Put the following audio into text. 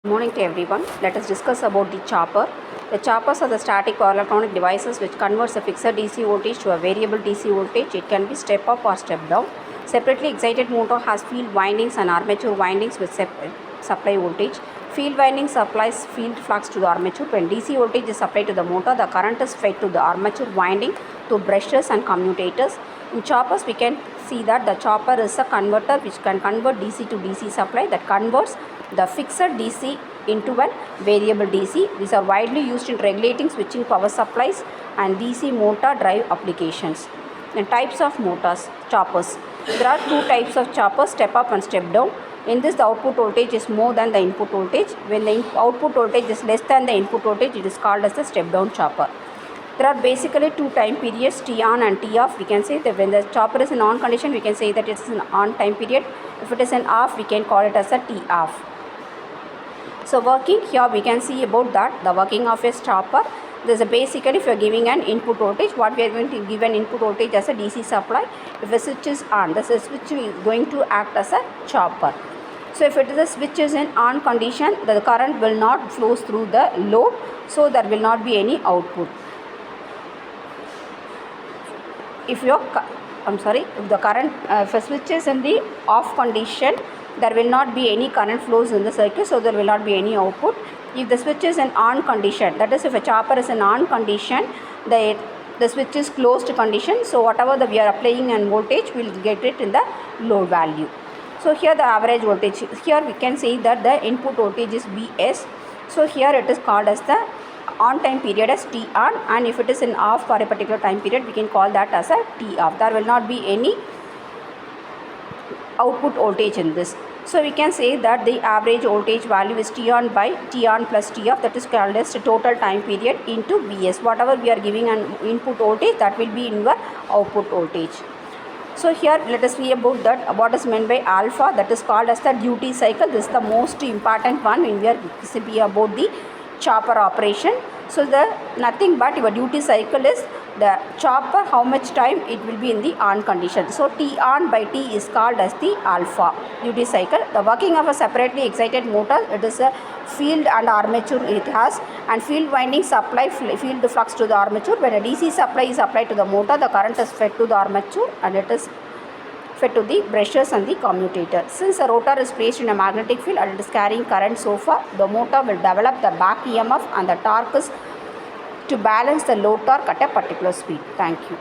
Good morning to everyone. Let us discuss about the chopper. The choppers are the static or electronic devices which converts a fixed DC voltage to a variable DC voltage. It can be step up or step down. Separately excited motor has field windings and armature windings with supply voltage. Field winding supplies field flux to the armature. When DC voltage is supplied to the motor, the current is fed to the armature winding to brushes and commutators. In choppers, we can see that the chopper is a converter which can convert DC to DC supply that converts the fixed DC into a variable DC. These are widely used in regulating switching power supplies and DC motor drive applications. And types of motors, choppers. There are two types of choppers, step up and step down. In this, the output voltage is more than the input voltage. When the output voltage is less than the input voltage, it is called as a step down chopper. There are basically two time periods, T on and T off. We can say that when the chopper is in on condition, we can say that it is an on time period. If it is an off, we can call it as a T off. So working here, we can see about that the working of a chopper. This is basically if you are giving an input voltage, what we are going to give an input voltage as a DC supply. If a switch is on, this switch is going to act as a chopper. So if it is a switch is in on condition, the current will not flow through the load, so there will not be any output. If the current, if a switch is in the off condition, there will not be any current flows in the circuit, so there will not be any output. If the switch is in on condition, that is if a chopper is in on condition, the switch is closed condition, so whatever we are applying and voltage, we will get it in the load value. So here the average voltage, here we can say that the input voltage is Vs. So here it is called as the on time period as T on, and if it is in off for a particular time period, we can call that as a T off. There will not be any output voltage in this. So we can say that the average voltage value is T on by T on plus T off, that is called as the total time period into Vs. Whatever we are giving an input voltage, that will be in your output voltage. So here let us see about that what is meant by alpha, that is called as the duty cycle. This is the most important one when we are speaking about the chopper operation. So the nothing but your duty cycle is the chopper, how much time it will be in the on condition. So T on by T is called as the alpha duty cycle. The working of a separately excited motor, it is a field and armature it has, and field winding supply field flux to the armature. When a DC supply is applied to the motor, the current is fed to the armature and it is fed to the brushes and the commutator. Since the rotor is placed in a magnetic field and it is carrying current so far, the motor will develop the back EMF and the torque is to balance the load torque at a particular speed. Thank you.